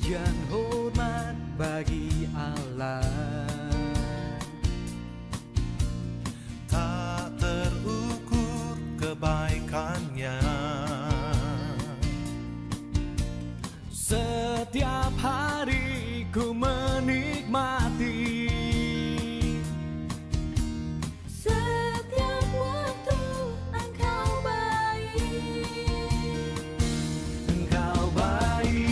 Pujian hormat bagi Allah. Tak terukur kebaikannya. Setiap hari ku menikmati. Setiap waktu Engkau baik. Engkau baik,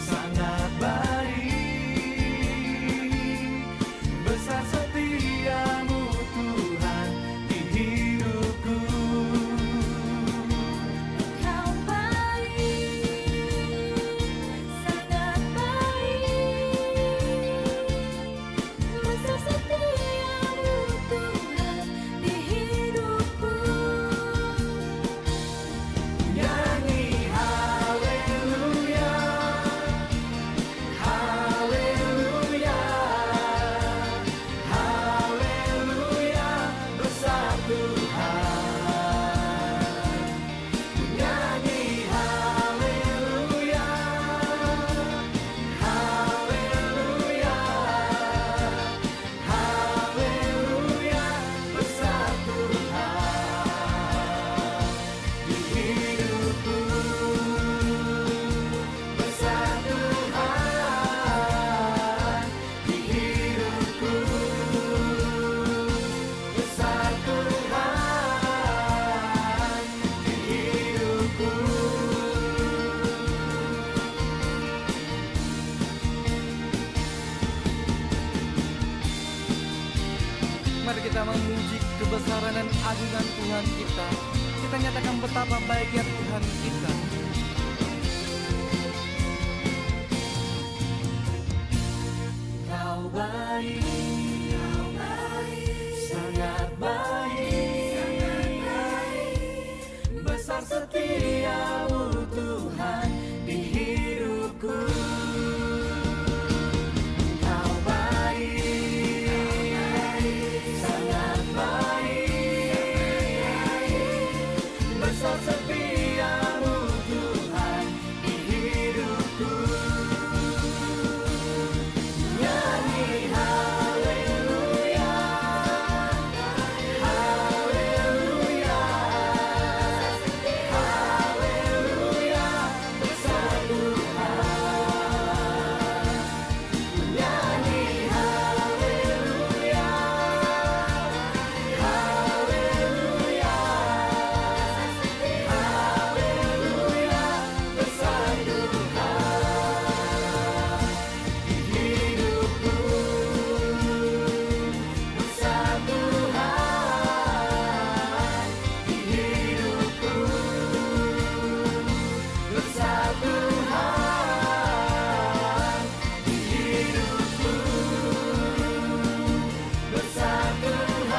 sangat baik. Besar setiamu Tuhan di hidupku. Engkau baik, sangat baik. Besar setiamu Tuhan di hidupku. Nyanyi haleluya, haleluya, haleluya, besar Tuhan. Nyanyi haleluya, haleluya, haleluya, besar Tuhan di hidupku. Besar Tuhan di hidupku. Besar Tuhan di hidupku. Mari kita memuji kebesaran dan agungan Tuhan kita. Kita nyatakan betapa baiknya Tuhan kita. Kau baik, sangat baik, besar setiamu Tuhan di hidupku. Kau baik, sangat baik, besar setiamu Tuhan di hidupku. Nyanyi haleluya, haleluya, haleluya, besar Tuhan. Nyanyi haleluya, haleluya, haleluya, besar Tuhan di hidupku. Besar Tuhan di hidupku. Besar Tuhan di hidupku. Besar Tuhan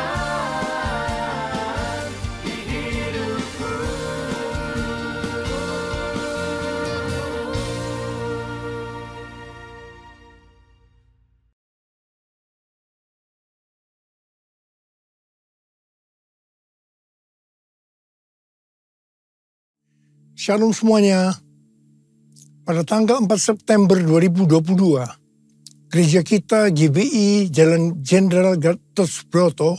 di hidupku. Shalom semuanya. Pada tanggal 4 September 2022, gereja kita GBI Jalan Jenderal Gatot Subroto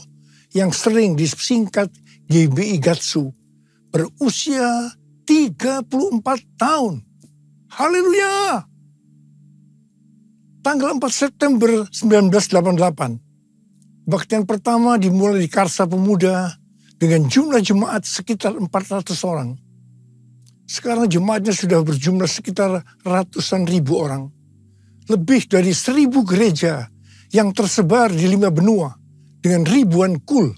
yang sering disingkat GBI Gatsu berusia 34 tahun. Haleluya! Tanggal 4 September 1988, kebaktian pertama dimulai di Karsa Pemuda dengan jumlah jemaat sekitar 400 orang. Sekarang jemaatnya sudah berjumlah sekitar ratusan ribu orang. Lebih dari 1.000 gereja yang tersebar di 5 benua dengan ribuan kul.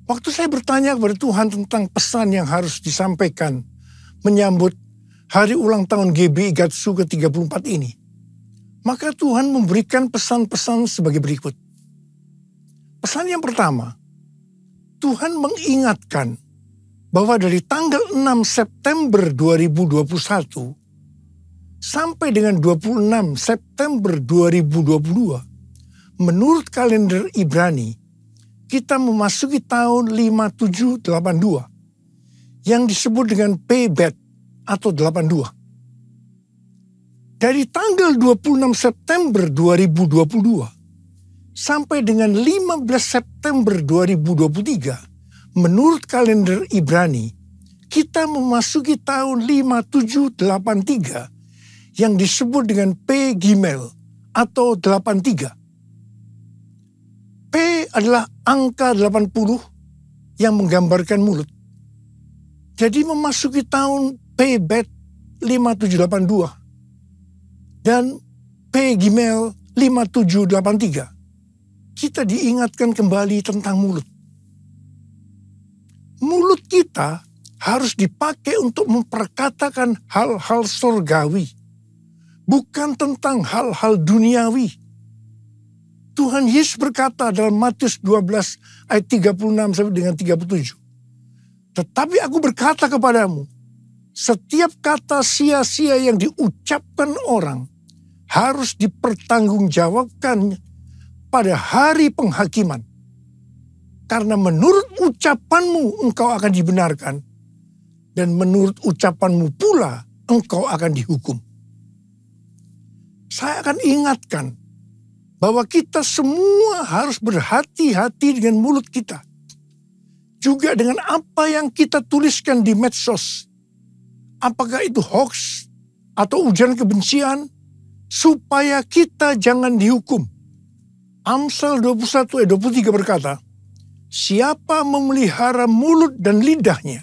Waktu saya bertanya kepada Tuhan tentang pesan yang harus disampaikan menyambut hari ulang tahun GBI Gatsu ke-34 ini, maka Tuhan memberikan pesan-pesan sebagai berikut. Pesan yang pertama, Tuhan mengingatkan bahwa dari tanggal 6 September 2021 sampai dengan 26 September 2022, menurut kalender Ibrani, kita memasuki tahun 5782 yang disebut dengan Pebet atau 82. Dari tanggal 26 September 2022 sampai dengan 15 September 2023, menurut kalender Ibrani, kita memasuki tahun 5783 yang disebut dengan P Gimel atau 83. P adalah angka 80 yang menggambarkan mulut. Jadi memasuki tahun P Bet 5782 dan P Gimel 5783. Kita diingatkan kembali tentang mulut. Mulut kita harus dipakai untuk memperkatakan hal-hal surgawi, bukan tentang hal-hal duniawi. Tuhan Yesus berkata dalam Matius 12 ayat 36 sampai dengan 37. Tetapi aku berkata kepadamu, setiap kata sia-sia yang diucapkan orang harus dipertanggungjawabkan pada hari penghakiman. Karena menurut ucapanmu engkau akan dibenarkan, dan menurut ucapanmu pula engkau akan dihukum. Saya akan ingatkan bahwa kita semua harus berhati-hati dengan mulut kita. Juga dengan apa yang kita tuliskan di medsos. Apakah itu hoax atau ujaran kebencian, supaya kita jangan dihukum. Amsal 21 ayat 23 berkata, siapa memelihara mulut dan lidahnya,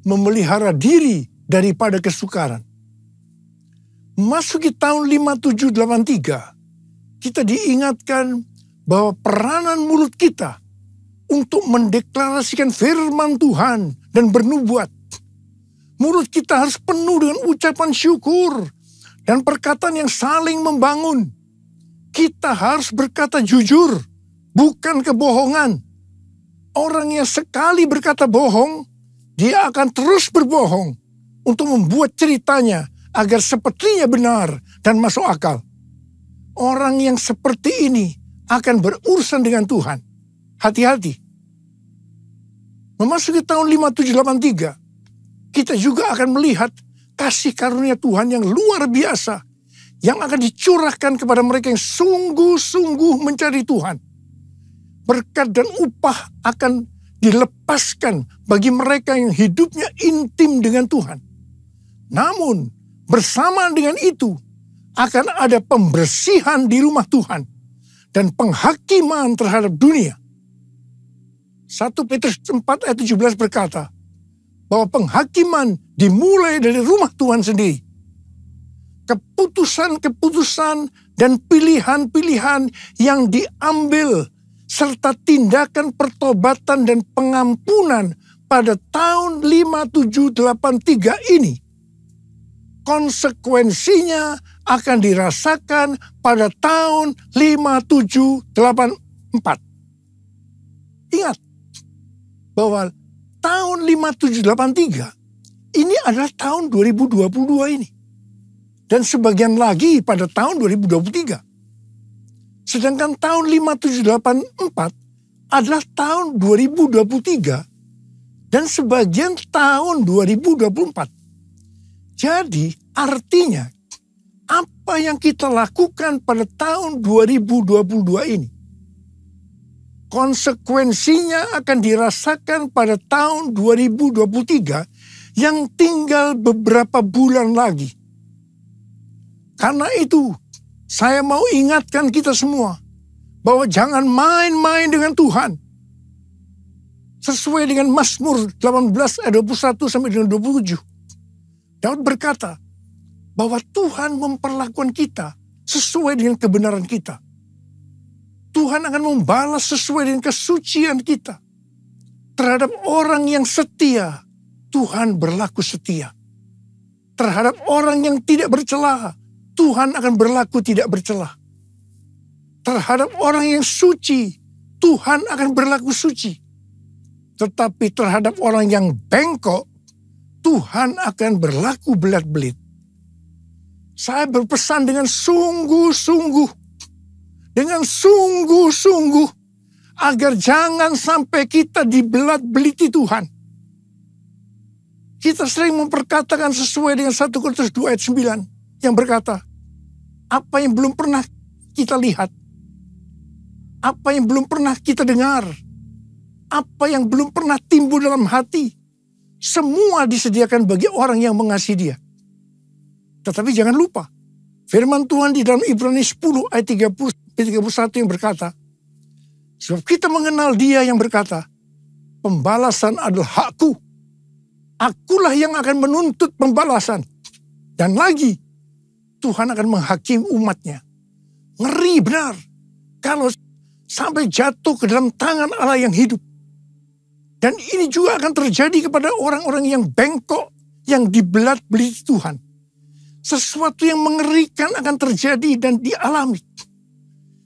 memelihara diri daripada kesukaran. Masuki tahun 5783, kita diingatkan bahwa peranan mulut kita untuk mendeklarasikan firman Tuhan dan bernubuat. Mulut kita harus penuh dengan ucapan syukur dan perkataan yang saling membangun. Kita harus berkata jujur, bukan kebohongan. Orang yang sekali berkata bohong, dia akan terus berbohong untuk membuat ceritanya agar sepertinya benar dan masuk akal. Orang yang seperti ini akan berurusan dengan Tuhan. Hati-hati. Memasuki tahun 5783, kita juga akan melihat kasih karunia Tuhan yang luar biasa yang akan dicurahkan kepada mereka yang sungguh-sungguh mencari Tuhan. Berkat dan upah akan dilepaskan bagi mereka yang hidupnya intim dengan Tuhan. Namun, bersamaan dengan itu, akan ada pembersihan di rumah Tuhan dan penghakiman terhadap dunia. 1 Petrus 4 ayat 17 berkata bahwa penghakiman dimulai dari rumah Tuhan sendiri. Keputusan-keputusan dan pilihan-pilihan yang diambil serta tindakan pertobatan dan pengampunan pada tahun 5783 ini, konsekuensinya akan dirasakan pada tahun 5784. Ingat bahwa tahun 5783 ini adalah tahun 2022 ini. Dan sebagian lagi pada tahun 2023. Sedangkan tahun 5784 adalah tahun 2023 dan sebagian tahun 2024. Jadi artinya apa yang kita lakukan pada tahun 2022 ini, konsekuensinya akan dirasakan pada tahun 2023 yang tinggal beberapa bulan lagi. Karena itu, saya mau ingatkan kita semua bahwa jangan main-main dengan Tuhan. Sesuai dengan Mazmur 18 ayat 21 sampai dengan 27. Daud berkata bahwa Tuhan memperlakukan kita sesuai dengan kebenaran kita. Tuhan akan membalas sesuai dengan kesucian kita. Terhadap orang yang setia, Tuhan berlaku setia. Terhadap orang yang tidak bercela, Tuhan akan berlaku tidak bercela. Terhadap orang yang suci, Tuhan akan berlaku suci. Tetapi terhadap orang yang bengkok, Tuhan akan berlaku belat-belit. Saya berpesan dengan sungguh-sungguh, agar jangan sampai kita dibelat-beliti Tuhan. Kita sering memperkatakan sesuai dengan 1 Korintus 2 ayat 9 yang berkata, apa yang belum pernah kita lihat, apa yang belum pernah kita dengar, apa yang belum pernah timbul dalam hati, semua disediakan bagi orang yang mengasihi Dia. Tetapi jangan lupa, firman Tuhan di dalam Ibrani 10 ayat 30-31 yang berkata, sebab kita mengenal Dia yang berkata, pembalasan adalah hakku. Akulah yang akan menuntut pembalasan. Dan lagi, Tuhan akan menghakimi umatnya. Ngeri benar. Kalau sampai jatuh ke dalam tangan Allah yang hidup. Dan ini juga akan terjadi kepada orang-orang yang bengkok, yang dibelat-beliti Tuhan. Sesuatu yang mengerikan akan terjadi dan dialami.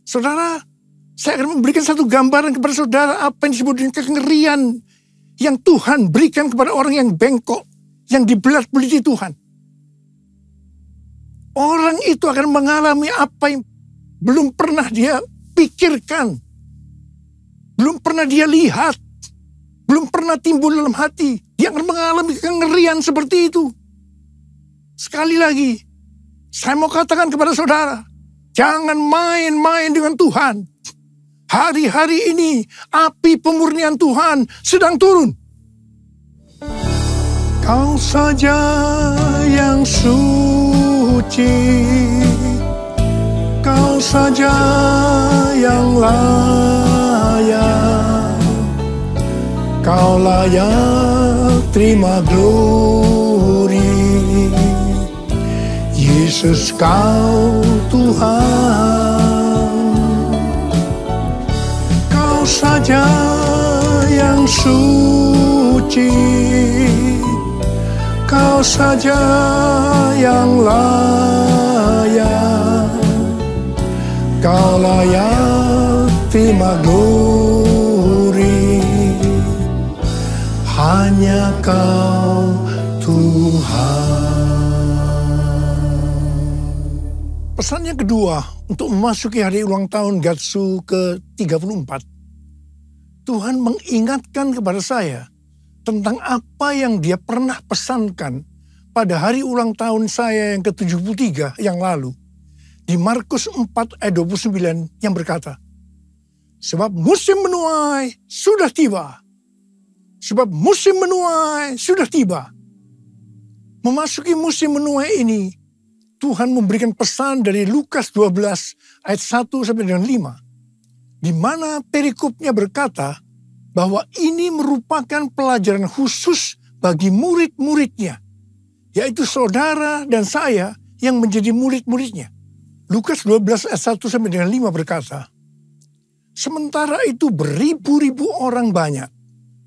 Saudara, saya akan memberikan satu gambaran kepada saudara apa yang disebut dengan kengerian yang Tuhan berikan kepada orang yang bengkok, yang dibelat-beliti Tuhan. Orang itu akan mengalami apa yang belum pernah dia pikirkan, belum pernah dia lihat, belum pernah timbul dalam hati. Dia akan mengalami kengerian seperti itu. Sekali lagi, saya mau katakan kepada saudara, jangan main-main dengan Tuhan. Hari-hari ini api pemurnian Tuhan sedang turun. Kau saja yang suci, Kau saja yang layak, Kau layak terima glori. Yesus Kau Tuhan. Kau saja yang suci, Kau saja yang layak, Kau layak terima glori. Hanya Kau Tuhan. Pesan yang kedua untuk memasuki hari ulang tahun Gatsu ke-34. Tuhan mengingatkan kepada saya tentang apa yang Dia pernah pesankan pada hari ulang tahun saya yang ke-73 yang lalu. Di Markus 4 ayat 29 yang berkata, sebab musim menuai sudah tiba. Sebab musim menuai sudah tiba. Memasuki musim menuai ini, Tuhan memberikan pesan dari Lukas 12 ayat 1 sampai dengan 5. Di mana perikopnya berkata bahwa ini merupakan pelajaran khusus bagi murid-muridnya, yaitu saudara dan saya yang menjadi murid-muridnya. Lukas 12 ayat 1 sampai dengan 5 berkata, sementara itu beribu-ribu orang banyak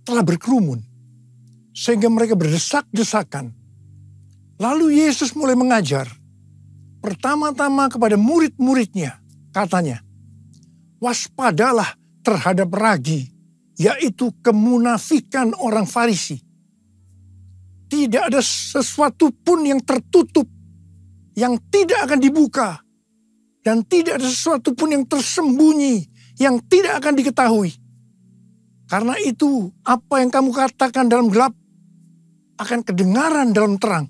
telah berkerumun, sehingga mereka berdesak-desakan. Lalu Yesus mulai mengajar, pertama-tama kepada murid-muridnya, katanya, waspadalah terhadap ragi, yaitu kemunafikan orang Farisi. Tidak ada sesuatu pun yang tertutup, yang tidak akan dibuka, dan tidak ada sesuatu pun yang tersembunyi, yang tidak akan diketahui. Karena itu, apa yang kamu katakan dalam gelap, akan kedengaran dalam terang.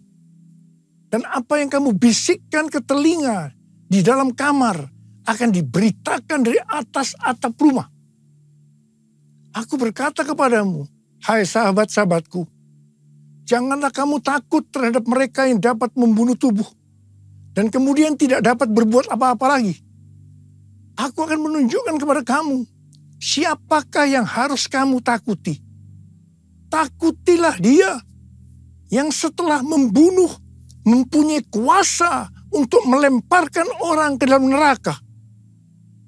Dan apa yang kamu bisikkan ke telinga di dalam kamar, akan diberitakan dari atas atap rumah. Aku berkata kepadamu, hai sahabat-sahabatku, janganlah kamu takut terhadap mereka yang dapat membunuh tubuh, dan kemudian tidak dapat berbuat apa-apa lagi. Aku akan menunjukkan kepada kamu, siapakah yang harus kamu takuti. Takutilah Dia yang setelah membunuh, mempunyai kuasa untuk melemparkan orang ke dalam neraka.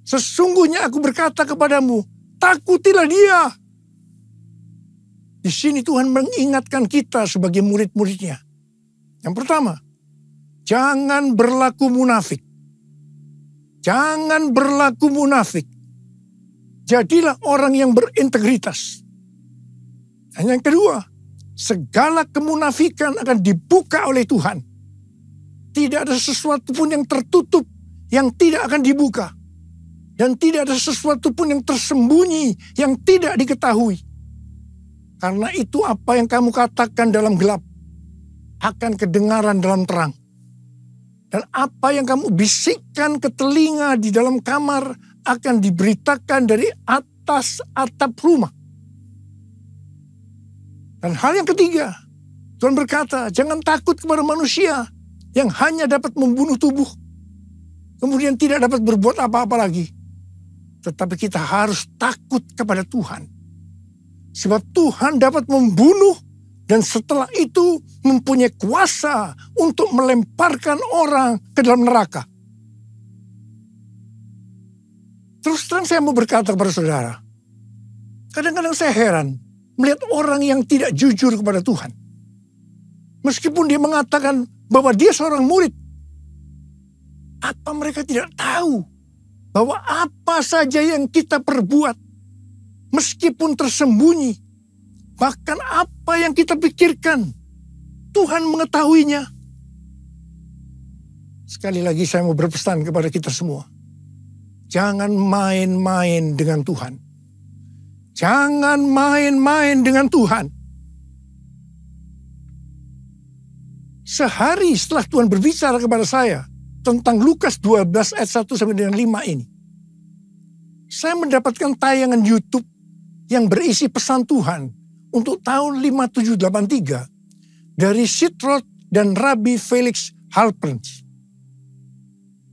Sesungguhnya aku berkata kepadamu, takutilah Dia. Di sini Tuhan mengingatkan kita sebagai murid-muridnya. Yang pertama, jangan berlaku munafik. Jangan berlaku munafik. Jadilah orang yang berintegritas. Dan yang kedua, segala kemunafikan akan dibuka oleh Tuhan. Tidak ada sesuatu pun yang tertutup yang tidak akan dibuka. Dan tidak ada sesuatu pun yang tersembunyi, yang tidak diketahui. Karena itu apa yang kamu katakan dalam gelap, akan kedengaran dalam terang. Dan apa yang kamu bisikkan ke telinga di dalam kamar akan diberitakan dari atas atap rumah. Dan hal yang ketiga, Tuhan berkata, jangan takut kepada manusia yang hanya dapat membunuh tubuh, kemudian tidak dapat berbuat apa-apa lagi. Tetapi kita harus takut kepada Tuhan. Sebab Tuhan dapat membunuh dan setelah itu mempunyai kuasa untuk melemparkan orang ke dalam neraka. Terus terang saya mau berkata kepada saudara, kadang-kadang saya heran melihat orang yang tidak jujur kepada Tuhan. Meskipun dia mengatakan bahwa dia seorang murid, apa mereka tidak tahu bahwa apa saja yang kita perbuat, meskipun tersembunyi, bahkan apa yang kita pikirkan, Tuhan mengetahuinya. Sekali lagi saya mau berpesan kepada kita semua. Jangan main-main dengan Tuhan. Jangan main-main dengan Tuhan. Sehari setelah Tuhan berbicara kepada saya tentang Lukas 12 ayat 1 sampai dengan 5 ini, saya mendapatkan tayangan YouTube yang berisi pesan Tuhan untuk tahun 5783 dari Sitrot dan Rabbi Felix Halperns.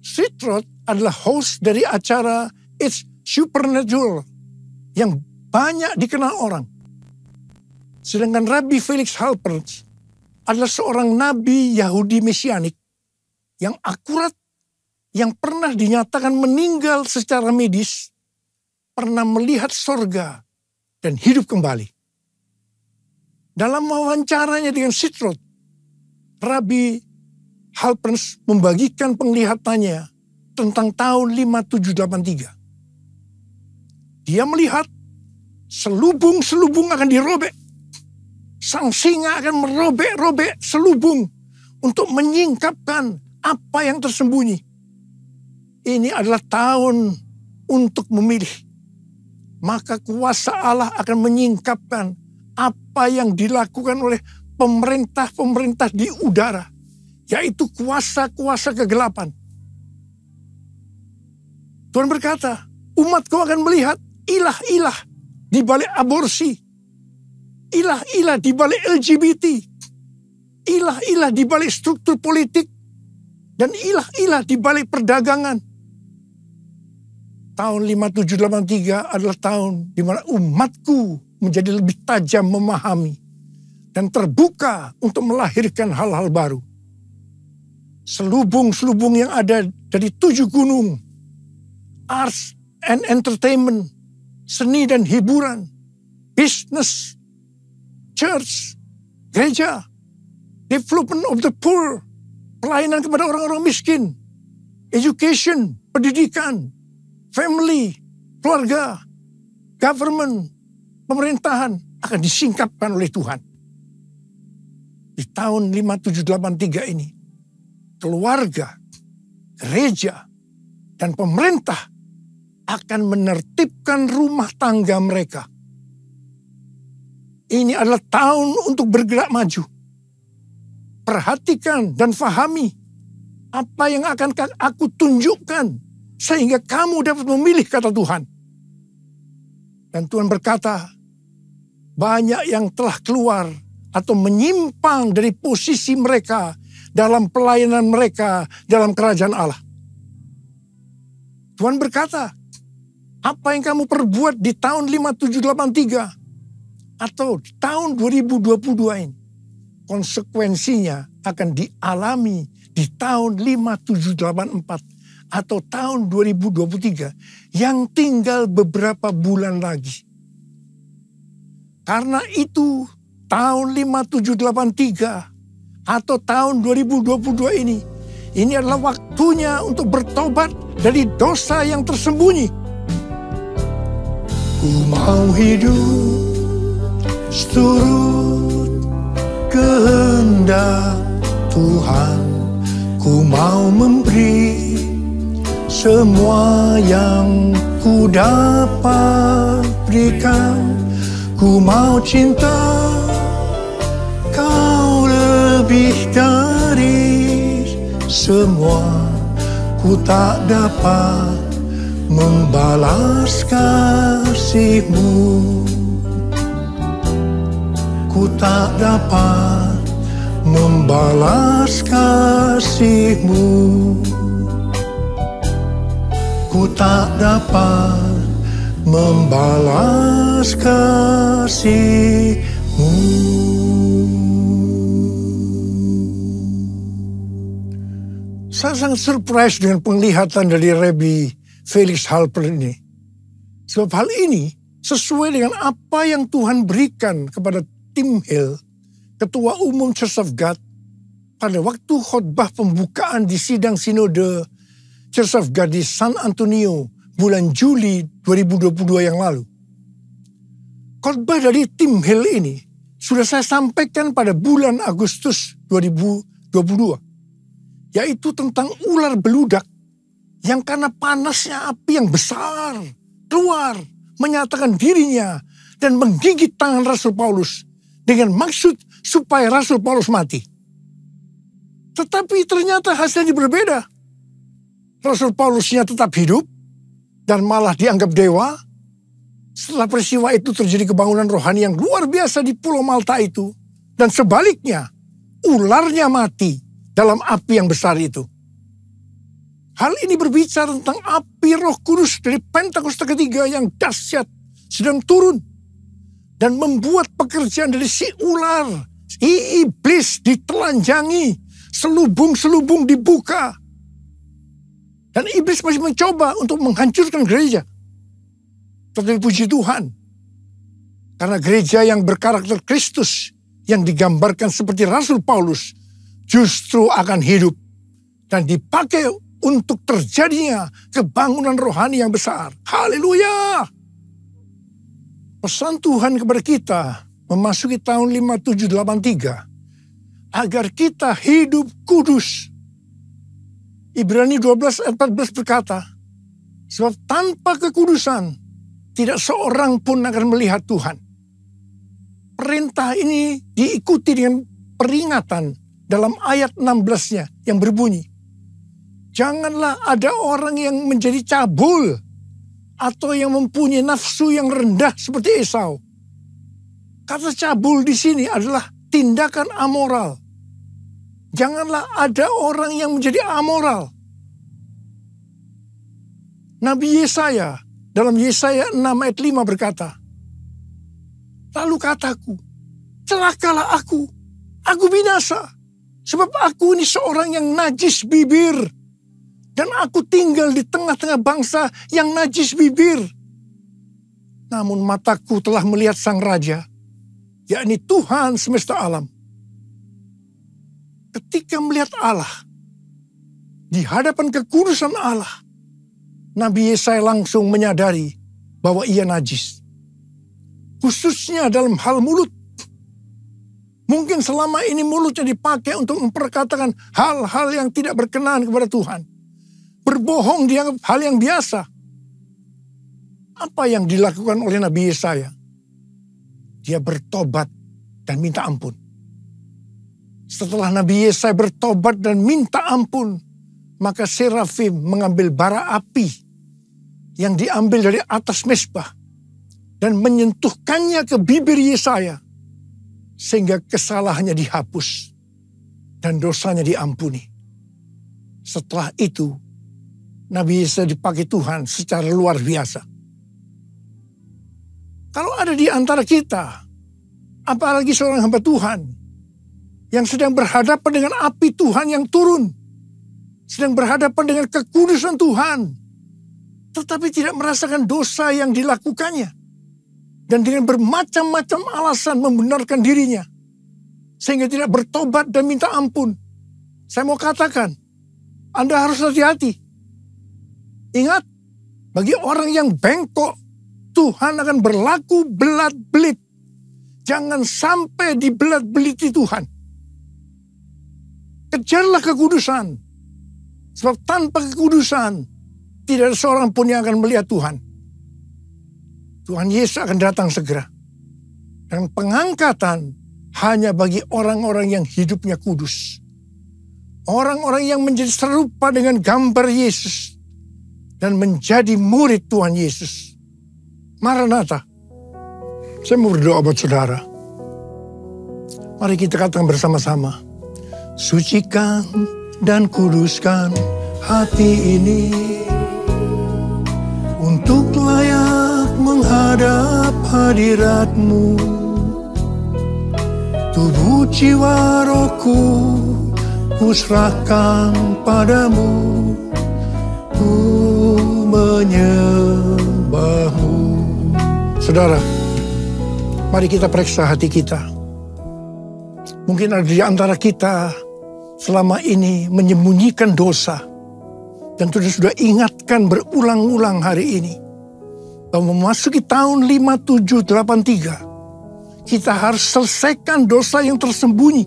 Sitrot adalah host dari acara It's Supernatural yang banyak dikenal orang. Sedangkan Rabbi Felix Halperns adalah seorang nabi Yahudi Mesianik yang akurat, yang pernah dinyatakan meninggal secara medis, pernah melihat sorga dan hidup kembali. Dalam wawancaranya dengan Sitrot, Rabbi Halperns membagikan penglihatannya tentang tahun 5783. Dia melihat selubung-selubung akan dirobek. Sang singa akan merobek-robek selubung untuk menyingkapkan apa yang tersembunyi. Ini adalah tahun untuk memilih. Maka kuasa Allah akan menyingkapkan apa yang dilakukan oleh pemerintah-pemerintah di udara, yaitu kuasa-kuasa kegelapan. Tuhan berkata, umatku akan melihat ilah-ilah di balik aborsi, ilah-ilah di balik LGBT, ilah-ilah di balik struktur politik, dan ilah-ilah di balik perdagangan. Tahun 5783 adalah tahun di mana umatku menjadi lebih tajam memahami dan terbuka untuk melahirkan hal-hal baru. Selubung-selubung yang ada dari 7 gunung, arts and entertainment, seni dan hiburan, business, church, gereja, development of the poor, pelayanan kepada orang-orang miskin, education, pendidikan, family, keluarga, government, pemerintahan akan disingkapkan oleh Tuhan. Di tahun 5783 ini, keluarga, gereja, dan pemerintah akan menertibkan rumah tangga mereka. Ini adalah tahun untuk bergerak maju. Perhatikan dan fahami apa yang akan aku tunjukkan sehingga kamu dapat memilih kata Tuhan. Dan Tuhan berkata, banyak yang telah keluar atau menyimpang dari posisi mereka dalam pelayanan mereka dalam kerajaan Allah. Tuhan berkata, apa yang kamu perbuat di tahun 5783 atau di tahun 2022 ini, konsekuensinya akan dialami di tahun 5784 atau tahun 2023 yang tinggal beberapa bulan lagi. Karena itu tahun 5783 atau tahun 2022 ini adalah waktunya untuk bertobat dari dosa yang tersembunyi. Ku mau hidup seturut kehendak Tuhan. Ku mau memberi semua yang ku dapat berikan. Ku mau cinta Kau lebih lebih dari semua, ku tak dapat membalas kasih-Mu. Ku tak dapat membalas kasih-Mu. Ku tak dapat membalas kasih-Mu. Saya sangat surprise dengan penglihatan dari Rabbi Felix Halper ini. Sebab hal ini sesuai dengan apa yang Tuhan berikan kepada Tim Hill, Ketua Umum Church of God, pada waktu khotbah pembukaan di sidang sinode Church of God di San Antonio bulan Juli 2022 yang lalu. Khotbah dari Tim Hill ini sudah saya sampaikan pada bulan Agustus 2022, yaitu tentang ular beludak yang karena panasnya api yang besar keluar menyatakan dirinya dan menggigit tangan Rasul Paulus dengan maksud supaya Rasul Paulus mati. Tetapi ternyata hasilnya berbeda. Rasul Paulusnya tetap hidup dan malah dianggap dewa. Setelah peristiwa itu terjadi kebangunan rohani yang luar biasa di Pulau Malta itu. Dan sebaliknya, ularnya mati dalam api yang besar itu. Hal ini berbicara tentang api Roh Kudus dari Pentakosta ketiga yang dahsyat sedang turun dan membuat pekerjaan dari si ular, si iblis ditelanjangi, selubung-selubung dibuka. Dan iblis masih mencoba untuk menghancurkan gereja. Tetapi puji Tuhan, karena gereja yang berkarakter Kristus yang digambarkan seperti Rasul Paulus justru akan hidup dan dipakai untuk terjadinya kebangunan rohani yang besar. Haleluya! Pesan Tuhan kepada kita memasuki tahun 5783 agar kita hidup kudus. Ibrani 12 ayat 14 berkata, sebab tanpa kekudusan tidak seorang pun akan melihat Tuhan. Perintah ini diikuti dengan peringatan dalam ayat 16-nya yang berbunyi, janganlah ada orang yang menjadi cabul atau yang mempunyai nafsu yang rendah seperti Esau. Kata cabul di sini adalah tindakan amoral. Janganlah ada orang yang menjadi amoral. Nabi Yesaya dalam Yesaya 6 ayat 5 berkata, lalu kataku, celakalah aku binasa, sebab aku ini seorang yang najis bibir, dan aku tinggal di tengah-tengah bangsa yang najis bibir. Namun mataku telah melihat Sang Raja, yakni Tuhan semesta alam. Ketika melihat Allah, di hadapan kekudusan Allah, Nabi Yesaya langsung menyadari bahwa ia najis. Khususnya dalam hal mulut. Mungkin selama ini mulutnya dipakai untuk memperkatakan hal-hal yang tidak berkenan kepada Tuhan. Berbohong dianggap hal yang biasa. Apa yang dilakukan oleh Nabi Yesaya? Dia bertobat dan minta ampun. Setelah Nabi Yesaya bertobat dan minta ampun, maka serafim mengambil bara api yang diambil dari atas mezbah dan menyentuhkannya ke bibir Yesaya sehingga kesalahannya dihapus dan dosanya diampuni. Setelah itu, Nabi Yesaya dipakai Tuhan secara luar biasa. Kalau ada di antara kita, apalagi seorang hamba Tuhan, yang sedang berhadapan dengan api Tuhan yang turun, sedang berhadapan dengan kekudusan Tuhan, tetapi tidak merasakan dosa yang dilakukannya, dan dengan bermacam-macam alasan membenarkan dirinya, sehingga tidak bertobat dan minta ampun. Saya mau katakan, Anda harus hati-hati. Ingat, bagi orang yang bengkok, Tuhan akan berlaku belat-belit. Jangan sampai dibelat-beliti Tuhan. Kejarlah kekudusan. Sebab tanpa kekudusan, tidak ada seorang pun yang akan melihat Tuhan. Tuhan Yesus akan datang segera. Dan pengangkatan hanya bagi orang-orang yang hidupnya kudus. Orang-orang yang menjadi serupa dengan gambar Yesus dan menjadi murid Tuhan Yesus. Maranatha. Saya mau berdoa buat saudara. Mari kita katakan bersama-sama. Sucikan dan kuduskan hati ini untuk layak menghadap hadirat-Mu. Tubuh jiwa rohku kuserahkan padamu, ku menyembah-Mu. Saudara, mari kita periksa hati kita. Mungkin ada di antara kita selama ini menyembunyikan dosa. Dan sudah ingatkan berulang-ulang hari ini. Bahwa memasuki tahun 5783, kita harus selesaikan dosa yang tersembunyi.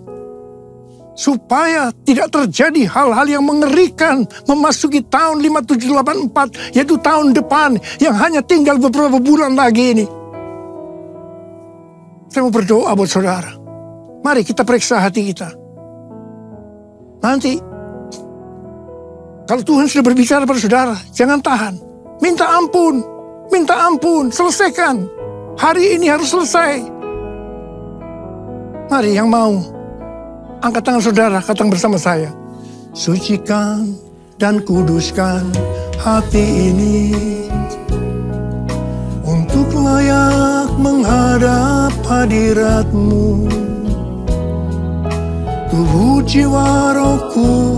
Supaya tidak terjadi hal-hal yang mengerikan memasuki tahun 5784, yaitu tahun depan yang hanya tinggal beberapa bulan lagi ini. Saya mau berdoa buat saudara. Mari kita periksa hati kita. Nanti, kalau Tuhan sudah berbicara pada saudara, jangan tahan. Minta ampun, selesaikan. Hari ini harus selesai. Mari yang mau, angkat tangan saudara, katakan bersama saya. Sucikan dan kuduskan hati ini untuk layak menghadap hadirat-Mu. Tubuh jiwa rohku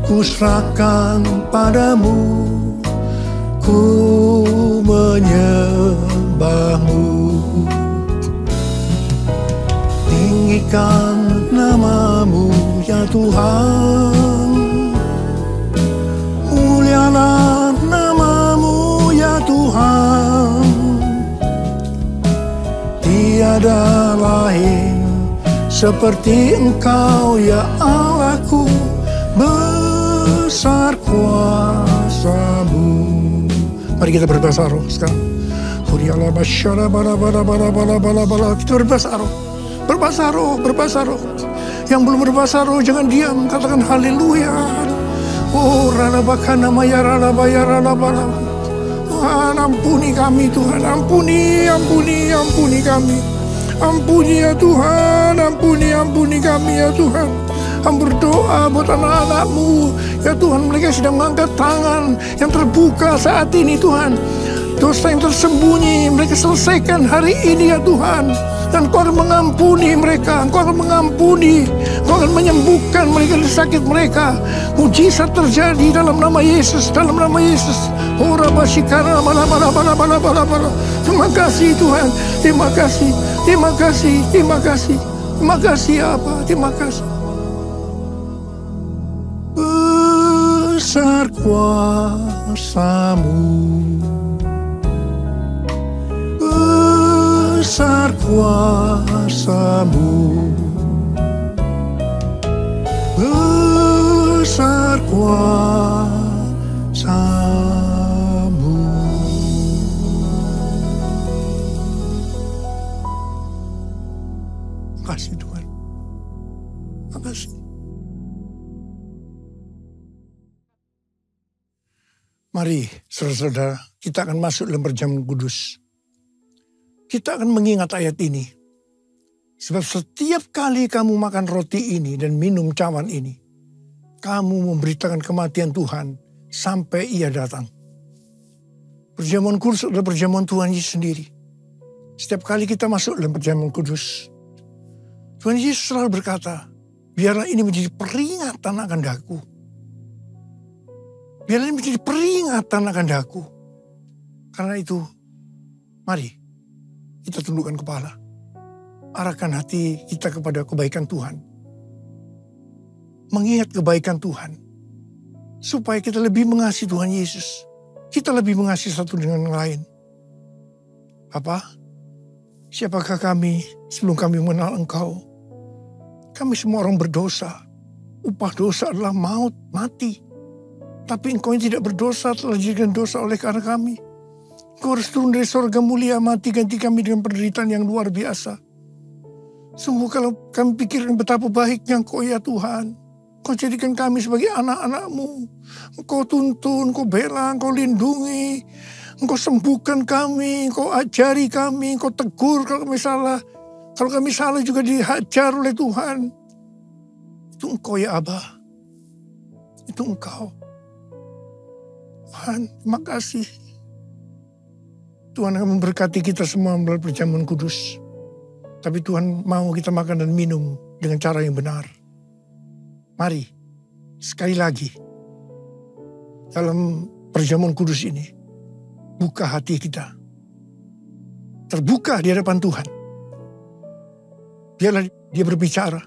kuserahkan padamu, ku menyembah-Mu. Tinggikan nama-Mu ya Tuhan, mulialah nama-Mu ya Tuhan. Tiada lain seperti Engkau ya Allahku, besar kuasa-Mu. Mari kita berbahasa roh sekarang. Kita berbahasa roh. Berbahasa roh. Yang belum berbahasa roh jangan diam, katakan haleluya. Oh, ralabakana maya ralabaya ralabala. Tuhan ampuni kami Tuhan, ampuni kami. Ampuni ya Tuhan, ampuni kami ya Tuhan. Kami berdoa buat anak-anak-Mu ya Tuhan, mereka sedang mengangkat tangan yang terbuka saat ini Tuhan. Dosa yang tersembunyi mereka selesaikan hari ini ya Tuhan. Dan Kau akan mengampuni mereka, Kau akan mengampuni, Kau akan menyembuhkan mereka dari sakit mereka. Mujizat terjadi dalam nama Yesus, dalam nama Yesus. Terima kasih Tuhan, terima kasih Apa, terima kasih. Besar kuasa-Mu, besar kuasa-Mu, besar kuasa-Mu. Makasih Tuhan, makasih. Mari saudara-saudara, kita akan masuk dalam perjamuan kudus. Kita akan mengingat ayat ini. Sebab setiap kali kamu makan roti ini dan minum cawan ini, kamu memberitakan kematian Tuhan sampai Ia datang. Perjamuan kudus adalah perjamuan Tuhan Yesus sendiri. Setiap kali kita masuk dalam perjamuan kudus, Tuhan Yesus selalu berkata, biarlah ini menjadi peringatan akan daku. Biarlah ini menjadi peringatan akan daku. Karena itu, mari kita tundukkan kepala. Arahkan hati kita kepada kebaikan Tuhan. Mengingat kebaikan Tuhan. Supaya kita lebih mengasihi Tuhan Yesus. Kita lebih mengasihi satu dengan yang lain. Bapa, siapakah kami sebelum kami mengenal Engkau? Kami semua orang berdosa. Upah dosa adalah maut, mati. Tapi Engkau yang tidak berdosa telah dijadikan dosa oleh karena kami. Engkau harus turun dari surga mulia, mati ganti kami dengan penderitaan yang luar biasa. Sungguh kalau kami pikirkan betapa baiknya Engkau ya Tuhan. Engkau jadikan kami sebagai anak-anak-Mu. Engkau tuntun, Engkau bela, Engkau lindungi. Engkau sembuhkan kami, Engkau ajari kami, Engkau tegur kalau kami salah. Kalau kami salah juga dihajar oleh Tuhan. Itu Engkau ya Abah. Itu Engkau. Tuhan, terima kasih. Tuhan akan memberkati kita semua melalui perjamuan kudus. Tapi Tuhan mau kita makan dan minum dengan cara yang benar. Mari, sekali lagi, dalam perjamuan kudus ini, buka hati kita. Terbuka di hadapan Tuhan. Biarlah dia berbicara.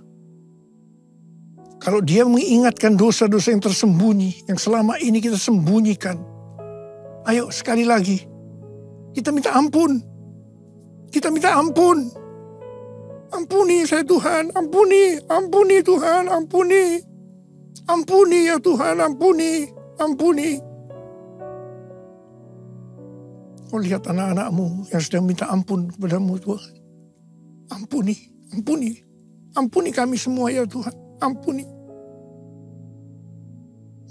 Kalau dia mengingatkan dosa-dosa yang tersembunyi, yang selama ini kita sembunyikan. Ayo sekali lagi, kita minta ampun. Kita minta ampun. Ampuni saya Tuhan, ampuni Tuhan, ampuni. Ampuni ya Tuhan, ampuni. Kau lihat anak-anak-Mu yang sedang minta ampun kepada-Mu Tuhan. Ampuni kami semua ya Tuhan, ampuni.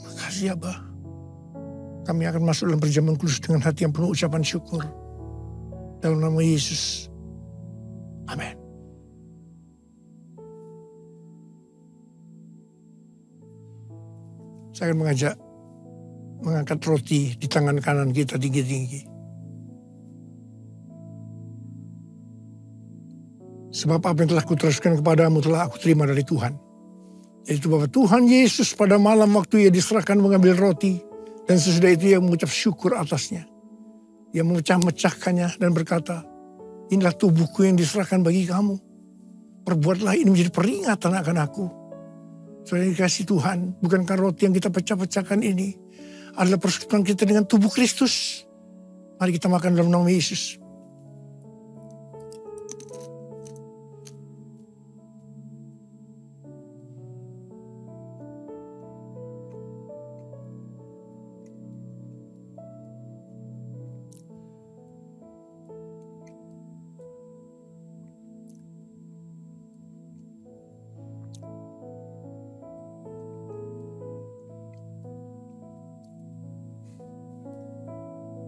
Makasih Abah. Kami akan masuk dalam perjamuan kudus dengan hati yang penuh ucapan syukur. Dalam nama Yesus. Amin. Saya akan mengangkat roti di tangan kanan kita tinggi-tinggi. Sebab apa yang telah kuteruskan kepadamu telah aku terima dari Tuhan. Yaitu bahwa Tuhan Yesus pada malam waktu ia diserahkan mengambil roti. Dan sesudah itu ia mengucap syukur atasnya. Ia memecah-mecahkannya dan berkata, inilah tubuhku yang diserahkan bagi kamu. Perbuatlah ini menjadi peringatan akan aku. Saudara dikasih Tuhan, bukankah roti yang kita pecah-pecahkan ini adalah persekutuan kita dengan tubuh Kristus? Mari kita makan dalam nama Yesus.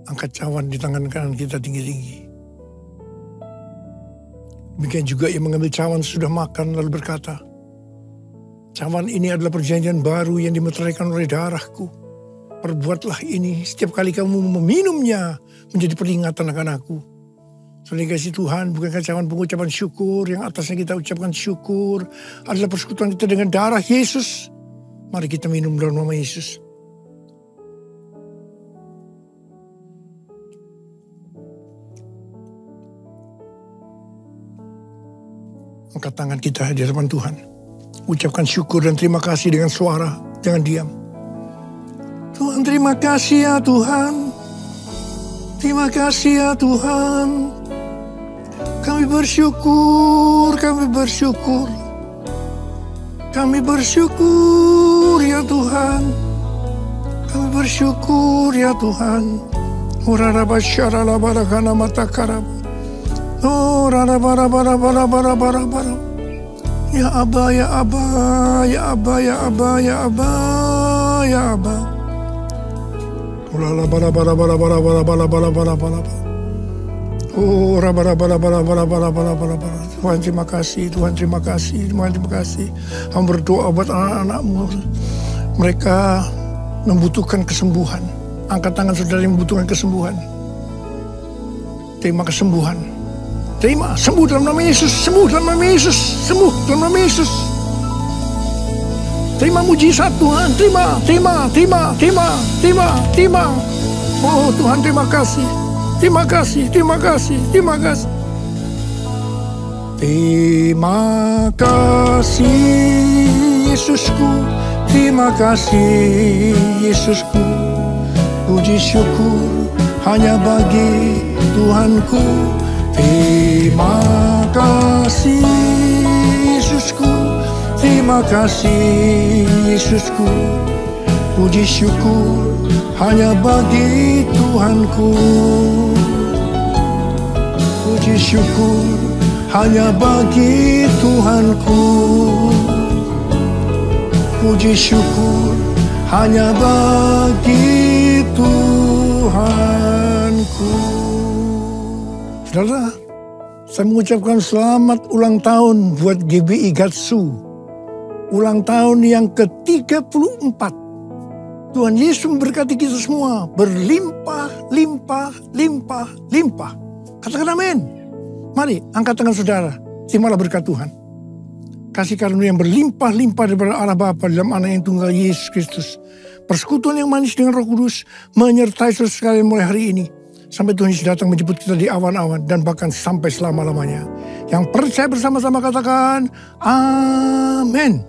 Angkat cawan di tangan kanan kita tinggi-tinggi. Demikian juga ia mengambil cawan sudah makan lalu berkata, cawan ini adalah perjanjian baru yang dimeteraikan oleh darahku. Perbuatlah ini setiap kali kamu meminumnya menjadi peringatan akan aku. Saudara kasih Tuhan, bukankah cawan pengucapan syukur yang atasnya kita ucapkan syukur adalah persekutuan kita dengan darah Yesus. Mari kita minum dalam nama Yesus. Angkat tangan kita di hadapan Tuhan. Ucapkan syukur dan terima kasih dengan suara. Jangan diam. Tuhan, terima kasih ya Tuhan. Terima kasih ya Tuhan. Kami bersyukur, kami bersyukur. Kami bersyukur ya Tuhan. Kami bersyukur ya Tuhan. Urarabasyarala barakana matakarab. Oh, rara bara bara bara bara bara bara. Ya Abba, ya Abba, ya Abba, ya Abba, ya Abba, ya Abba. Ulala bara bara bara bara bara bara bara bara bara. Oh, rara bara bara bara bara bara bara bara bara. Tuhan terima kasih, Tuhan terima kasih, Tuhan terima kasih. Hamba berdoa buat anak-anak-Mu. Mereka membutuhkan kesembuhan. Angkat tangan saudara yang membutuhkan kesembuhan. Terima kesembuhan. Terima, sembuh dalam nama Yesus, sembuh dalam nama Yesus, sembuh dalam nama Yesus. Terima mujizat Tuhan, terima. Oh Tuhan terima kasih. Terima kasih. Terima kasih Yesusku, terima kasih Yesusku. Puji syukur hanya bagi Tuhanku. Terima kasih Yesusku, terima kasih Yesusku. Puji syukur hanya bagi Tuhanku. Puji syukur hanya bagi Tuhanku. Puji syukur hanya bagi Tuhanku. Saudara, saya mengucapkan selamat ulang tahun buat GBI Gatsu. Ulang tahun yang ke-34. Tuhan Yesus memberkati kita semua. Berlimpah, limpah, limpah, limpah. Katakan amin. Mari angkat tangan saudara. Terimalah berkat Tuhan. Kasih karunia yang berlimpah-limpah daripada Allah Bapa dalam Anak yang tunggal Yesus Kristus. Persekutuan yang manis dengan Roh Kudus menyertai saudara sekalian mulai hari ini. Sampai Tuhan Yesus datang menjemput kita di awan-awan dan bahkan sampai selama-lamanya. Yang percaya bersama-sama katakan amin.